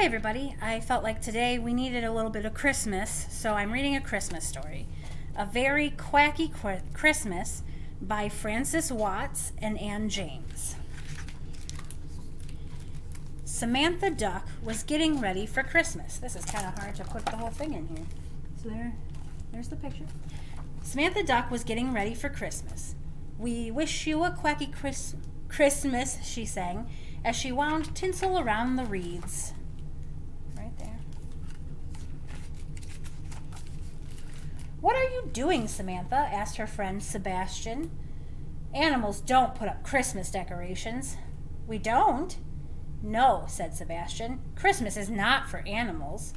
Hi everybody, I felt like today we needed a little bit of Christmas, so I'm reading a Christmas story. A Very Quacky Christmas by Frances Watts and Ann James. Samantha Duck was getting ready for Christmas. This is kind of hard to put the whole thing in here. So there's the picture. Samantha Duck was getting ready for Christmas. "We wish you a quacky Christmas," she sang, as she wound tinsel around the reeds. Right there. "What are you doing, Samantha?" asked her friend Sebastian. "Animals don't put up Christmas decorations." "We don't?" "No," said Sebastian. "Christmas is not for animals."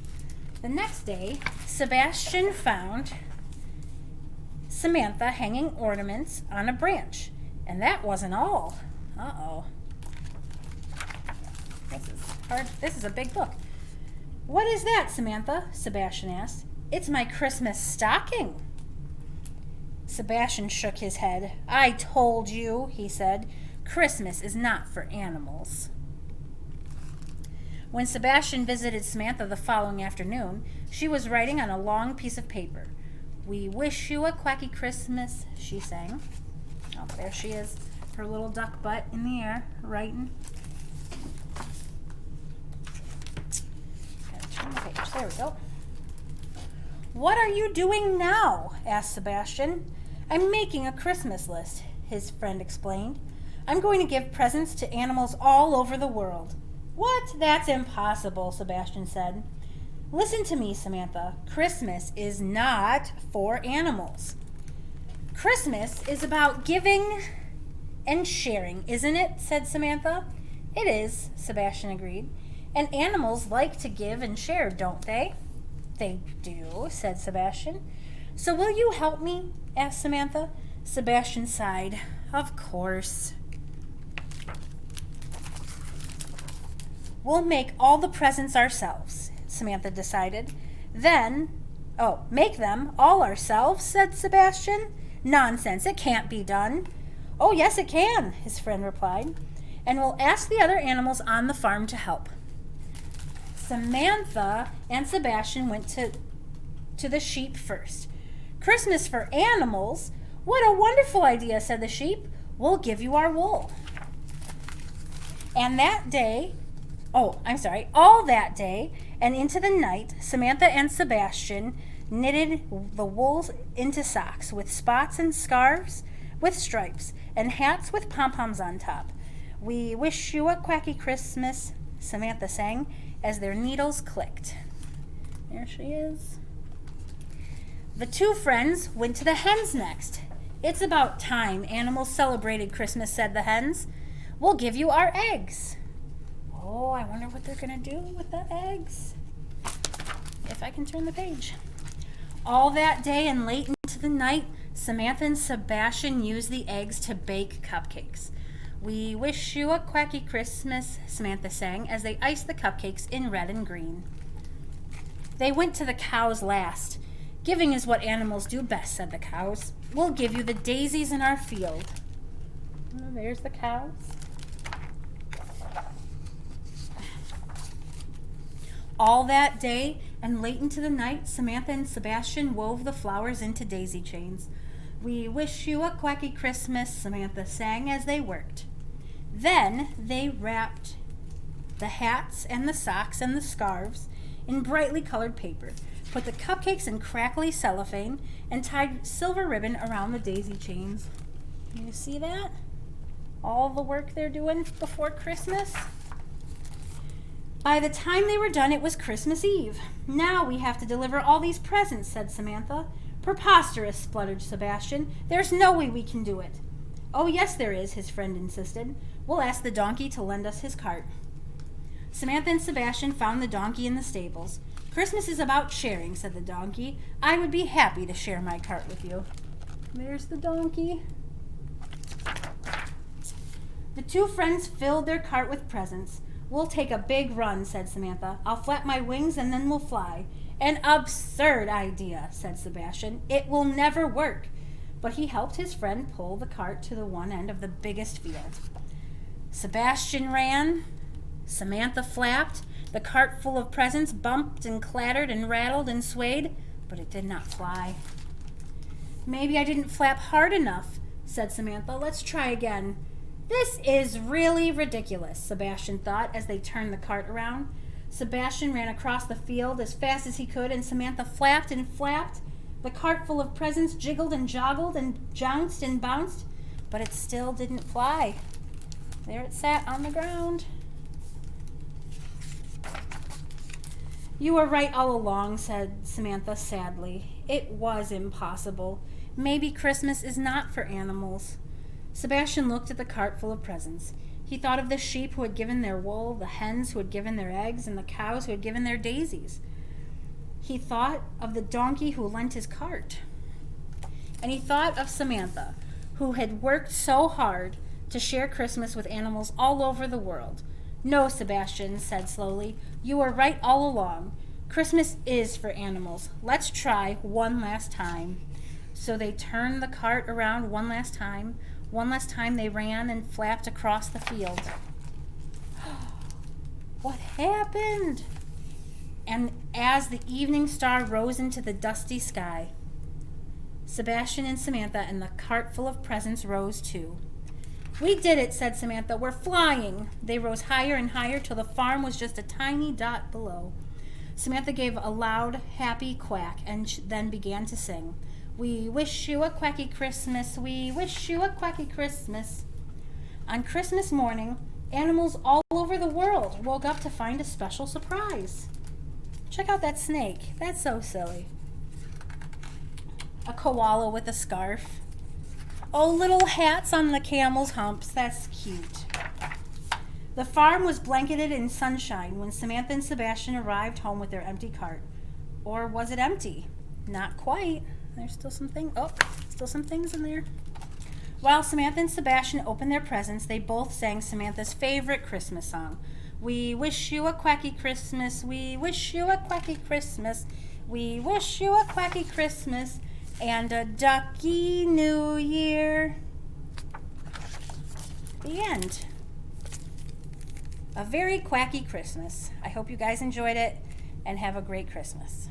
The next day, Sebastian found Samantha hanging ornaments on a branch. And that wasn't all. Uh-oh. This is hard. This is a big book. "What is that, Samantha?" Sebastian asked. "It's my Christmas stocking." Sebastian shook his head. "I told you," he said. "Christmas is not for animals." When Sebastian visited Samantha the following afternoon, she was writing on a long piece of paper. "We wish you a quacky Christmas," she sang. Oh, there she is, her little duck butt in the air, writing. Gotta turn the page. There we go. "What are you doing now?" asked Sebastian. "I'm making a Christmas list," his friend explained. "I'm going to give presents to animals all over the world." "What? That's impossible," Sebastian said. "Listen to me, Samantha. Christmas is not for animals. Christmas is about giving and sharing, isn't it?" said Samantha. "It is," Sebastian agreed. "And animals like to give and share, don't they?" "They do," said Sebastian. "So will you help me?" asked Samantha. Sebastian sighed. "Of course." "We'll make all the presents ourselves," Samantha decided. Make them all ourselves," said Sebastian. "Nonsense, it can't be done." "Oh, yes, it can," his friend replied. "And we'll ask the other animals on the farm to help." Samantha and Sebastian went to the sheep first. "Christmas for animals? What a wonderful idea," said the sheep. "We'll give you our wool." All that day and into the night, Samantha and Sebastian knitted the wools into socks with spots and scarves with stripes and hats with pom-poms on top. "We wish you a quacky Christmas," Samantha sang as their needles clicked. There she is. The two friends went to the hens next. "It's about time animals celebrated Christmas," said the hens. "We'll give you our eggs." Oh, I wonder what they're going to do with the eggs. If I can turn the page. All that day and late into the night, Samantha and Sebastian used the eggs to bake cupcakes. "We wish you a quacky Christmas," Samantha sang as they iced the cupcakes in red and green. They went to the cows last. "Giving is what animals do best," said the cows. "We'll give you the daisies in our field." Oh, there's the cows. All that day and late into the night, Samantha and Sebastian wove the flowers into daisy chains. "We wish you a quacky Christmas," Samantha sang as they worked. Then they wrapped the hats and the socks and the scarves in brightly colored paper, put the cupcakes in crackly cellophane, and tied silver ribbon around the daisy chains. Can you see that? All the work they're doing before Christmas? By the time they were done, it was Christmas Eve. "Now we have to deliver all these presents," said Samantha. "Preposterous," spluttered Sebastian. "There's no way we can do it." "Oh, yes, there is," his friend insisted. "We'll ask the donkey to lend us his cart." Samantha and Sebastian found the donkey in the stables. "Christmas is about sharing," said the donkey. "I would be happy to share my cart with you." There's the donkey. The two friends filled their cart with presents. "We'll take a big run," said Samantha. "I'll flap my wings and then we'll fly." "An absurd idea," said Sebastian. "It will never work." But he helped his friend pull the cart to the one end of the biggest field. Sebastian ran, Samantha flapped, The cart full of presents bumped and clattered and rattled and swayed, but it did not fly. Maybe I didn't flap hard enough, said Samantha. Let's try again. This is really ridiculous, Sebastian thought as they turned the cart around. Sebastian ran across the field as fast as he could, and Samantha flapped and flapped. The cart full of presents jiggled and joggled and jounced and bounced, but it still didn't fly. There it sat on the ground. You were right all along, said Samantha sadly. It was impossible. Maybe Christmas is not for animals. Sebastian looked at the cart full of presents. He thought of the sheep who had given their wool, the hens who had given their eggs, and the cows who had given their daisies. He thought of the donkey who lent his cart. And he thought of Samantha, who had worked so hard to share Christmas with animals all over the world. No, Sebastian said slowly, you were right all along. Christmas is for animals. Let's try one last time. So they turned the cart around one last time. One last time they ran and flapped across the field. What happened? And as the evening star rose into the dusty sky, Sebastian and Samantha and the cart full of presents rose too. We did it, said Samantha. We're flying. They rose higher and higher till the farm was just a tiny dot below. Samantha gave a loud, happy quack and then began to sing. We wish you a quacky Christmas. We wish you a quacky Christmas. On Christmas morning, animals all over the world woke up to find a special surprise. Check out that snake. That's so silly. A koala with a scarf. Oh, little hats on the camel's humps. That's cute. The farm was blanketed in sunshine when Samantha and Sebastian arrived home with their empty cart. Or was it empty? Not quite. There's still some things in there. While Samantha and Sebastian opened their presents, they both sang Samantha's favorite Christmas song. We wish you a quacky Christmas. We wish you a quacky Christmas. We wish you a quacky Christmas and a ducky New Year. The end. A very quacky Christmas. I hope you guys enjoyed it and have a great Christmas.